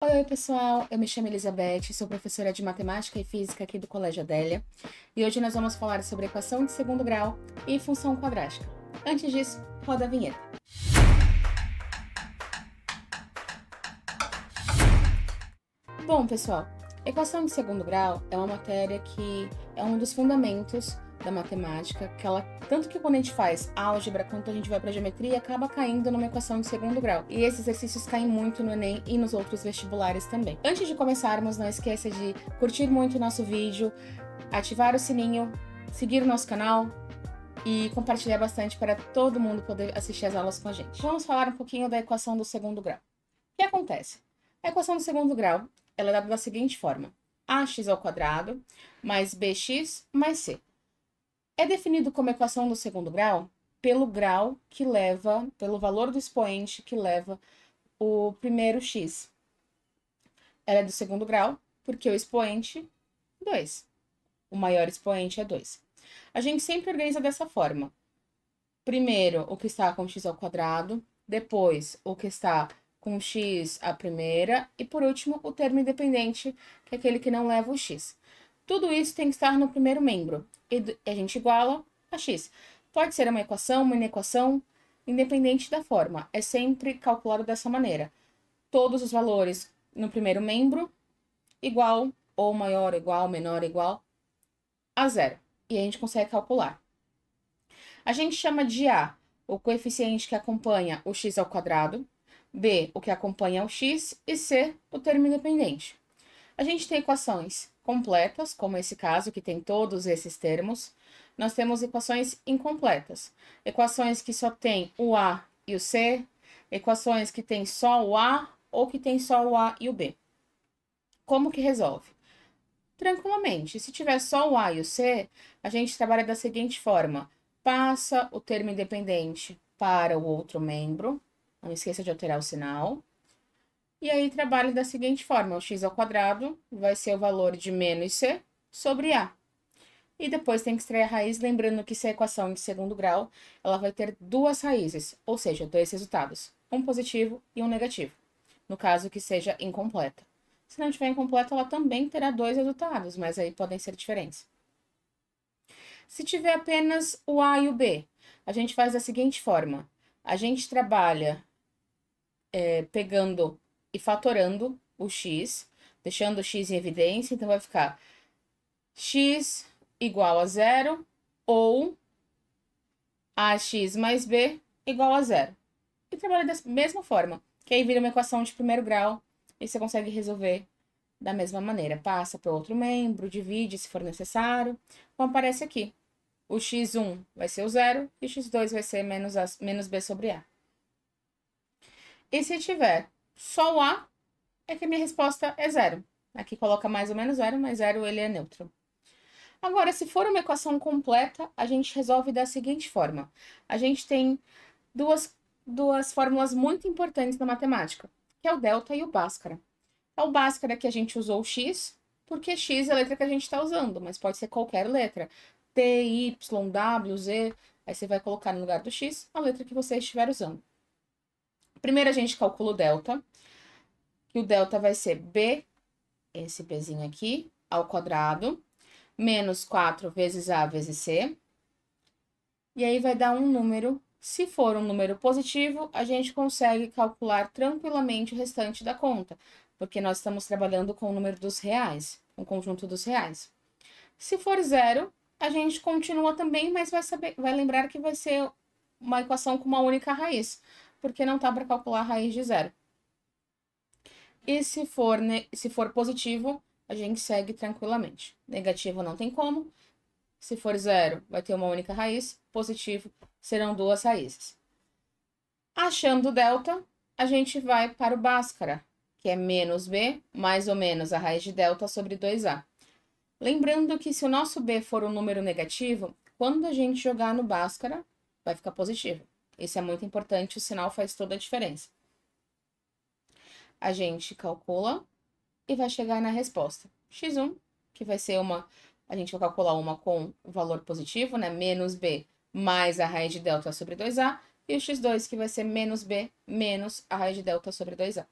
Oi, pessoal, eu me chamo Elizabeth, sou professora de Matemática e Física aqui do Colégio Adélia, e hoje nós vamos falar sobre equação de segundo grau e função quadrática. Antes disso, roda a vinheta. Bom, pessoal, equação de segundo grau é uma matéria que é um dos fundamentos da matemática, tanto que quando a gente faz álgebra, quando a gente vai para geometria, acaba caindo numa equação de segundo grau. E esses exercícios caem muito no Enem e nos outros vestibulares também. Antes de começarmos, não esqueça de curtir muito o nosso vídeo, ativar o sininho, seguir o nosso canal e compartilhar bastante para todo mundo poder assistir as aulas com a gente. Vamos falar um pouquinho da equação do segundo grau. O que acontece? A equação do segundo grau ela é dada da seguinte forma: ax ao quadrado mais bx mais c. É definido como equação do segundo grau pelo valor do expoente que leva o primeiro x. Ela é do segundo grau porque o expoente 2. O maior expoente é 2. A gente sempre organiza dessa forma. Primeiro, o que está com x ao quadrado, depois, o que está com x à primeira, e por último, o termo independente, que é aquele que não leva o x. Tudo isso tem que estar no primeiro membro, e a gente iguala a x. Pode ser uma equação, uma inequação, independente da forma. É sempre calculado dessa maneira. Todos os valores no primeiro membro, igual, ou maior, igual, menor, igual, a zero. E a gente consegue calcular. A gente chama de A o coeficiente que acompanha o x ao quadrado, B o que acompanha o x e C o termo independente. A gente tem equações completas, como esse caso, que tem todos esses termos. Nós temos equações incompletas, equações que só tem o A e o C, equações que tem só o A ou que tem só o A e o B. Como que resolve? Tranquilamente. Se tiver só o A e o C, a gente trabalha da seguinte forma: passa o termo independente para o outro membro, não esqueça de alterar o sinal. E aí trabalha da seguinte forma: o x ao quadrado vai ser o valor de menos c sobre a. E depois tem que extrair a raiz, lembrando que se a equação de segundo grau, ela vai ter duas raízes, ou seja, dois resultados, um positivo e um negativo, no caso que seja incompleta. Se não tiver incompleta, ela também terá dois resultados, mas aí podem ser diferentes. Se tiver apenas o A e o B, a gente faz da seguinte forma: a gente trabalha pegando e fatorando o x, deixando o x em evidência, então vai ficar x igual a zero ou ax mais b igual a zero. E trabalha da mesma forma, que aí vira uma equação de primeiro grau e você consegue resolver da mesma maneira. Passa para outro membro, divide se for necessário, como aparece aqui. O x1 vai ser o zero e o x2 vai ser menos b sobre a. E se tiver só o a, é que a minha resposta é zero. Aqui coloca mais ou menos zero, mas zero ele é neutro. Agora, se for uma equação completa, a gente resolve da seguinte forma. A gente tem duas fórmulas muito importantes na matemática, que é o delta e o Bhaskara. É o Bhaskara que a gente usou o x, porque x é a letra que a gente está usando, mas pode ser qualquer letra. T, Y, W, Z. Aí você vai colocar no lugar do x a letra que você estiver usando. Primeiro a gente calcula o delta, que o delta vai ser b, esse bzinho aqui, ao quadrado, menos 4 vezes a vezes c. E aí vai dar um número. Se for um número positivo, a gente consegue calcular tranquilamente o restante da conta, porque nós estamos trabalhando com o número dos reais, o conjunto dos reais. Se for zero, a gente continua também, mas vai lembrar que vai ser uma equação com uma única raiz, porque não tá para calcular a raiz de zero. E se for positivo, a gente segue tranquilamente. Negativo não tem como. Se for zero, vai ter uma única raiz. Positivo, serão duas raízes. Achando o delta, a gente vai para o Bhaskara, que é menos b, mais ou menos a raiz de delta sobre 2a. Lembrando que se o nosso b for um número negativo, quando a gente jogar no Bhaskara, vai ficar positivo. Isso é muito importante, o sinal faz toda a diferença. A gente calcula e vai chegar na resposta. x1, que vai ser a gente vai calcular uma com o valor positivo, né? Menos b mais a raiz de delta sobre 2a. E o x2, que vai ser menos b menos a raiz de delta sobre 2a.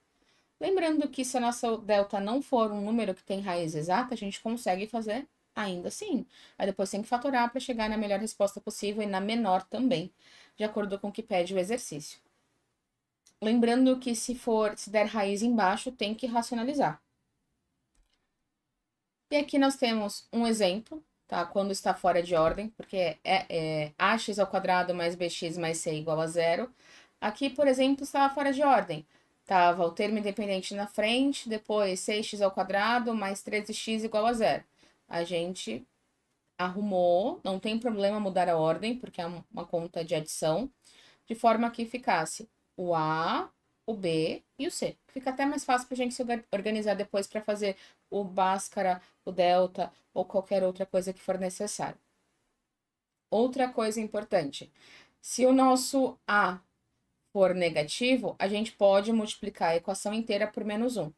Lembrando que se a nossa delta não for um número que tem raiz exata, a gente consegue fazer ainda assim. Aí depois tem que fatorar para chegar na melhor resposta possível e na menor também, de acordo com o que pede o exercício. Lembrando que se der raiz embaixo, tem que racionalizar. E aqui nós temos um exemplo, tá? Quando está fora de ordem, porque é ax ao quadrado mais bx mais c igual a zero. Aqui, por exemplo, estava fora de ordem. Tava o termo independente na frente, depois 6x ao quadrado mais 13x igual a zero. A gente arrumou, não tem problema mudar a ordem, porque é uma conta de adição, de forma que ficasse o A, o B e o C. Fica até mais fácil para a gente se organizar depois para fazer o Bhaskara, o delta ou qualquer outra coisa que for necessário. Outra coisa importante, se o nosso A for negativo, a gente pode multiplicar a equação inteira por menos 1,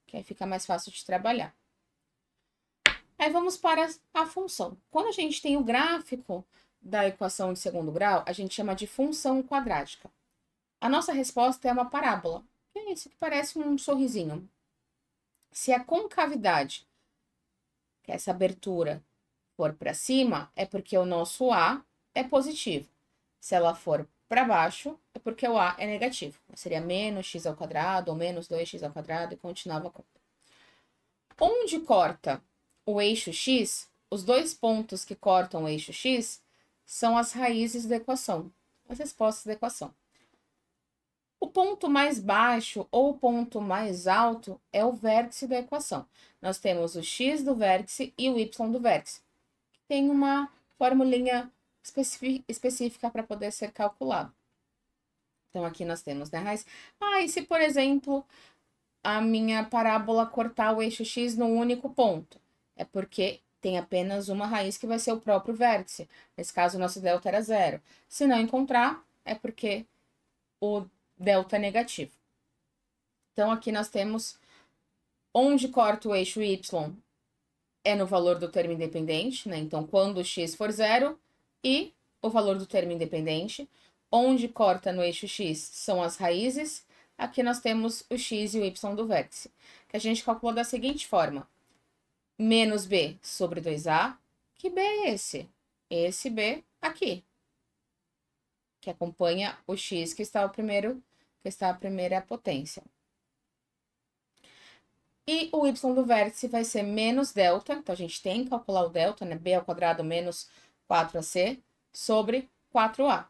que aí fica mais fácil de trabalhar. Aí vamos para a função. Quando a gente tem o gráfico da equação de segundo grau, a gente chama de função quadrática. A nossa resposta é uma parábola, que é isso que parece um sorrisinho. Se a concavidade, que é essa abertura, for para cima, é porque o nosso A é positivo. Se ela for para baixo, é porque o A é negativo. Seria menos x ao quadrado ou menos 2x ao quadrado e continuava com. Onde corta o eixo x, os dois pontos que cortam o eixo x são as raízes da equação, as respostas da equação. O ponto mais baixo ou o ponto mais alto é o vértice da equação. Nós temos o x do vértice e o y do vértice. Tem uma formulinha específica para poder ser calculado. Então, aqui nós temos, né, raiz. E se, por exemplo, a minha parábola cortar o eixo x num único ponto? É porque tem apenas uma raiz que vai ser o próprio vértice. Nesse caso, o nosso delta era zero. Se não encontrar, é porque o delta é negativo. Então, aqui nós temos onde corta o eixo y é no valor do termo independente, né? Então, quando o x for zero, e o valor do termo independente. Onde corta no eixo x são as raízes. Aqui nós temos o x e o y do vértice, que a gente calculou da seguinte forma. Menos b sobre 2a. Que b é esse? Esse b aqui, que acompanha o x que está a primeira potência. E o y do vértice vai ser menos delta, então a gente tem que calcular o delta, né? B ao quadrado menos 4ac sobre 4a.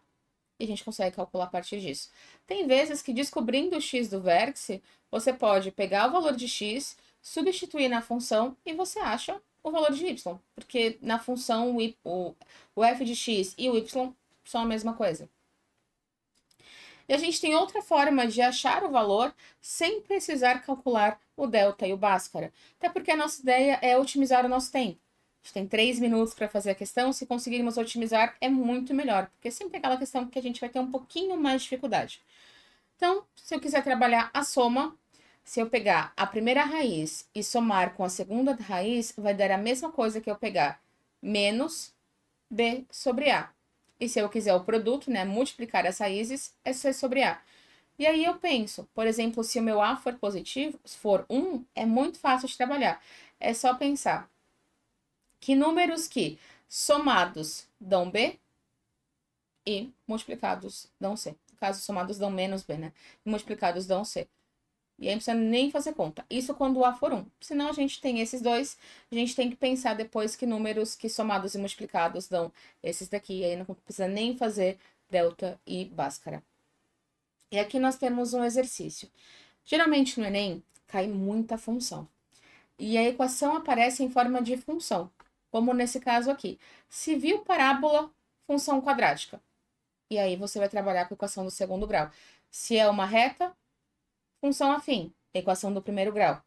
E a gente consegue calcular a partir disso. Tem vezes que descobrindo o x do vértice, você pode pegar o valor de x, substituir na função e você acha o valor de y. Porque na função o f de x e o y são a mesma coisa. E a gente tem outra forma de achar o valor sem precisar calcular o delta e o Bhaskara. Até porque a nossa ideia é otimizar o nosso tempo. A gente tem 3 minutos para fazer a questão, se conseguirmos otimizar é muito melhor, porque sempre é aquela questão que a gente vai ter um pouquinho mais de dificuldade. Então, se eu quiser trabalhar a soma, se eu pegar a primeira raiz e somar com a segunda raiz, vai dar a mesma coisa que eu pegar menos b sobre a. E se eu quiser o produto, né, multiplicar as raízes, é c sobre a. E aí eu penso, por exemplo, se o meu a for positivo, se for 1, é muito fácil de trabalhar. É só pensar que números que somados dão b e multiplicados dão c. No caso, somados dão menos b, né? E multiplicados dão c. E aí não precisa nem fazer conta. Isso quando o a for 1. Senão a gente tem esses dois, a gente tem que pensar depois que números que somados e multiplicados dão esses daqui. E aí não precisa nem fazer delta e Bhaskara. E aqui nós temos um exercício. Geralmente no Enem cai muita função. E a equação aparece em forma de função, como nesse caso aqui. Se viu parábola, função quadrática. E aí você vai trabalhar com a equação do segundo grau. Se é uma reta, função afim, equação do primeiro grau.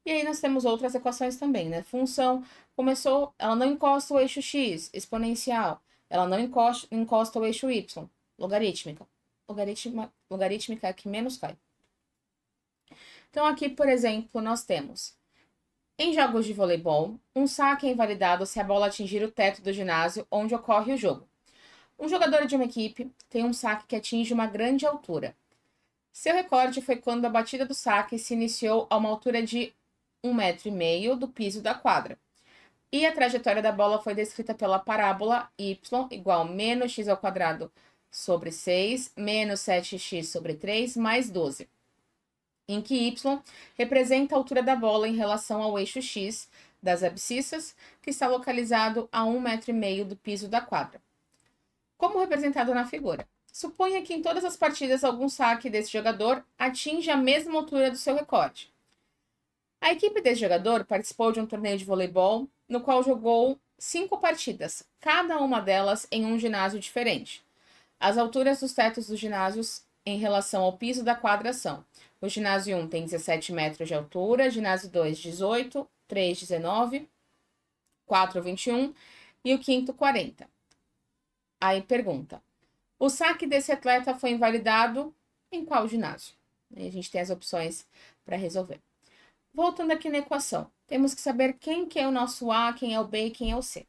E aí nós temos outras equações também, né? Função começou, ela não encosta o eixo x, exponencial. Ela não encosta o eixo y, logarítmica. Logarítmica é a que menos cai. Então aqui, por exemplo, nós temos em jogos de voleibol, um saque é invalidado se a bola atingir o teto do ginásio onde ocorre o jogo. Um jogador de uma equipe tem um saque que atinge uma grande altura. Seu recorde foi quando a batida do saque se iniciou a uma altura de 1,5 m do piso da quadra. E a trajetória da bola foi descrita pela parábola y igual menos x ao quadrado sobre 6, menos 7x sobre 3, mais 12. Em que y representa a altura da bola em relação ao eixo x das abscissas, que está localizado a 1,5 m do piso da quadra. Como representado na figura. Suponha que em todas as partidas algum saque desse jogador atinja a mesma altura do seu recorde. A equipe desse jogador participou de um torneio de voleibol no qual jogou 5 partidas, cada uma delas em um ginásio diferente. As alturas dos tetos dos ginásios em relação ao piso da quadra são: o ginásio 1 tem 17 metros de altura, ginásio 2, 18, 3, 19, 4, 21 e o quinto, 40. Aí pergunta: o saque desse atleta foi invalidado em qual ginásio? E a gente tem as opções para resolver. Voltando aqui na equação, temos que saber quem que é o nosso A, quem é o B e quem é o C.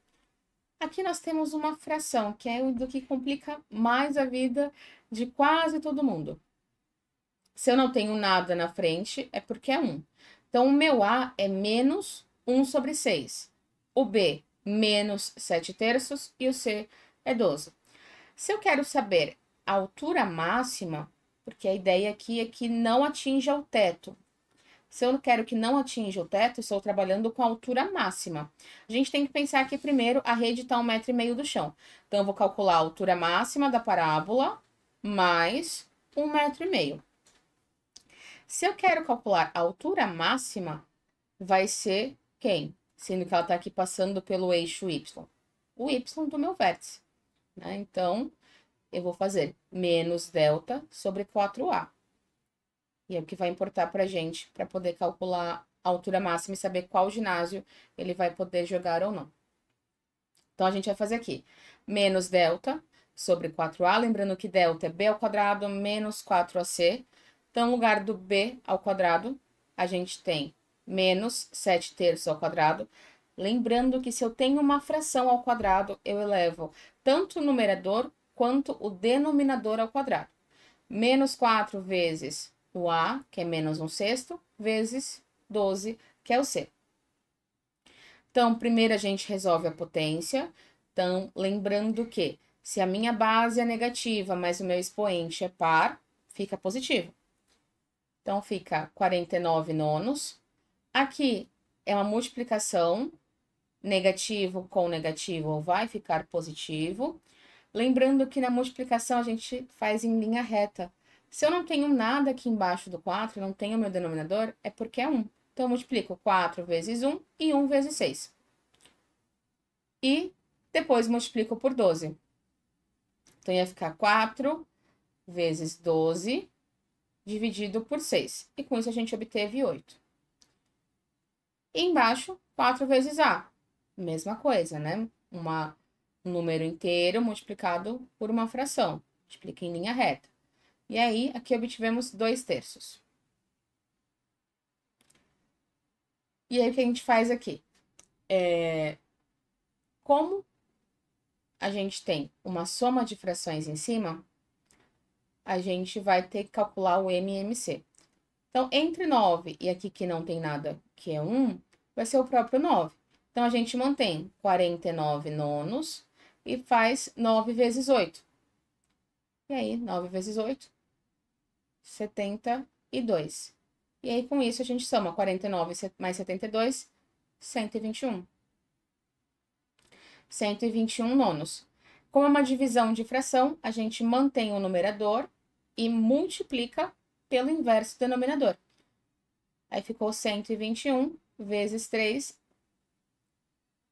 Aqui nós temos uma fração, que é o que complica mais a vida de quase todo mundo. Se eu não tenho nada na frente, é porque é 1. Então, o meu A é menos 1 sobre 6. O B, menos 7 terços. E o C é 12. Se eu quero saber a altura máxima, porque a ideia aqui é que não atinja o teto. Se eu quero que não atinja o teto, estou trabalhando com a altura máxima. A gente tem que pensar que primeiro a rede está 1,5 m do chão. Então, eu vou calcular a altura máxima da parábola mais 1,5 m. Se eu quero calcular a altura máxima, vai ser quem? Sendo que ela está aqui passando pelo eixo y. O y do meu vértice. Né? Então, eu vou fazer menos delta sobre 4a. E é o que vai importar para a gente, para poder calcular a altura máxima e saber qual ginásio ele vai poder jogar ou não. Então, a gente vai fazer aqui, menos delta sobre 4a, lembrando que delta é b ao quadrado menos 4ac. Então, no lugar do b ao quadrado, a gente tem menos 7 terços ao quadrado. Lembrando que se eu tenho uma fração ao quadrado, eu elevo tanto o numerador quanto o denominador ao quadrado. Menos 4 vezes o A, que é menos 1/6, vezes 12, que é o C. Então, primeiro a gente resolve a potência. Então, lembrando que se a minha base é negativa, mas o meu expoente é par, fica positivo. Então, fica 49 nonos. Aqui é uma multiplicação, negativo com negativo vai ficar positivo. Lembrando que na multiplicação a gente faz em linha reta. Se eu não tenho nada aqui embaixo do 4, não tenho meu denominador, é porque é 1. Então, eu multiplico 4 vezes 1 e 1 vezes 6. E depois multiplico por 12. Então, ia ficar 4 vezes 12 dividido por 6. E com isso, a gente obteve 8. E embaixo, 4 vezes A. Mesma coisa, né? Um número inteiro multiplicado por uma fração. Multiplica em linha reta. E aí, aqui obtivemos 2 terços. E aí, o que a gente faz aqui? Como a gente tem uma soma de frações em cima, a gente vai ter que calcular o MMC. Então, entre 9 e aqui que não tem nada, que é 1, vai ser o próprio 9. Então, a gente mantém 49 nonos e faz 9 vezes 8. E aí, 9 vezes 8, 72. E aí, com isso, a gente soma 49 mais 72, 121. 121 nonos. Como é uma divisão de fração, a gente mantém o numerador e multiplica pelo inverso do denominador. Aí ficou 121 vezes 3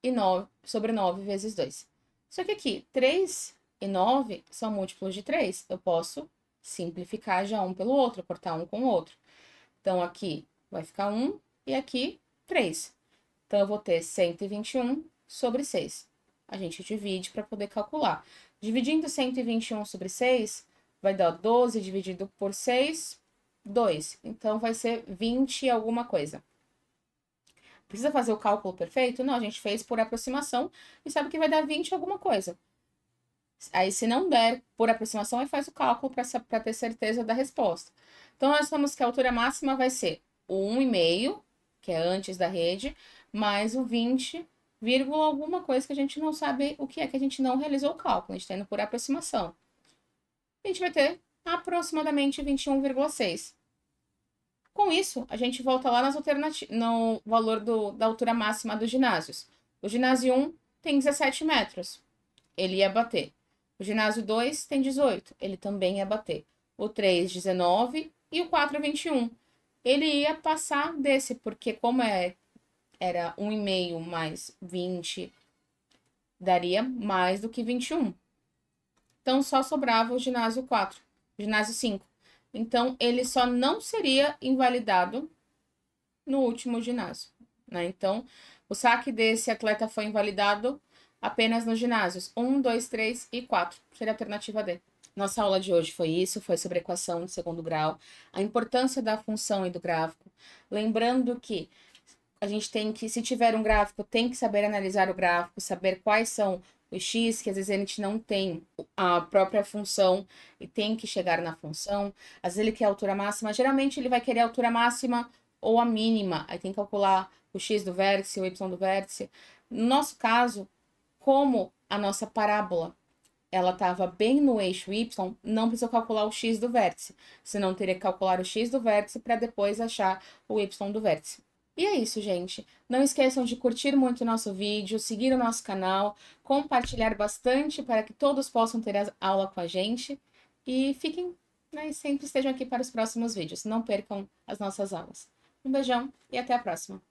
e 9 sobre 9 vezes 2. Só que aqui, 3 e 9 são múltiplos de 3. Eu posso simplificar já um pelo outro, cortar um com o outro. Então, aqui vai ficar 1 e aqui 3. Então, eu vou ter 121 sobre 6. A gente divide para poder calcular. Dividindo 121 sobre 6, vai dar 12 dividido por 6, 2. Então, vai ser 20 alguma coisa. Precisa fazer o cálculo perfeito? Não, a gente fez por aproximação e sabe que vai dar 20 alguma coisa. Aí, se não der por aproximação, aí faz o cálculo para ter certeza da resposta. Então, nós temos que a altura máxima vai ser o 1,5, que é antes da rede, mais o 20, vírgula alguma coisa que a gente não sabe o que é, que a gente não realizou o cálculo, a gente está indo por aproximação. A gente vai ter aproximadamente 21,6. Com isso, a gente volta lá no valor da altura máxima dos ginásios. O ginásio 1 tem 17 metros, ele ia bater. O ginásio 2 tem 18, ele também ia bater. O 3, 19 e o 4, 21. Ele ia passar desse, porque como era 1,5 mais 20, daria mais do que 21. Então, só sobrava o ginásio 4, o ginásio 5. Então, ele só não seria invalidado no último ginásio, né? Então, o saque desse atleta foi invalidado apenas nos ginásios 1, 2, 3 e 4. Seria a alternativa D. Nossa aula de hoje foi isso, foi sobre equação de segundo grau, a importância da função e do gráfico. Lembrando que a gente tem que, se tiver um gráfico, tem que saber analisar o gráfico, saber quais são os x, que às vezes a gente não tem a própria função e tem que chegar na função. Às vezes ele quer a altura máxima, geralmente ele vai querer a altura máxima ou a mínima, aí tem que calcular o x do vértice, o y do vértice. No nosso caso, como a nossa parábola ela estava bem no eixo y, não precisa calcular o x do vértice, senão teria que calcular o x do vértice para depois achar o y do vértice. E é isso, gente. Não esqueçam de curtir muito o nosso vídeo, seguir o nosso canal, compartilhar bastante para que todos possam ter a aula com a gente. E fiquem, né, sempre estejam aqui para os próximos vídeos. Não percam as nossas aulas. Um beijão e até a próxima.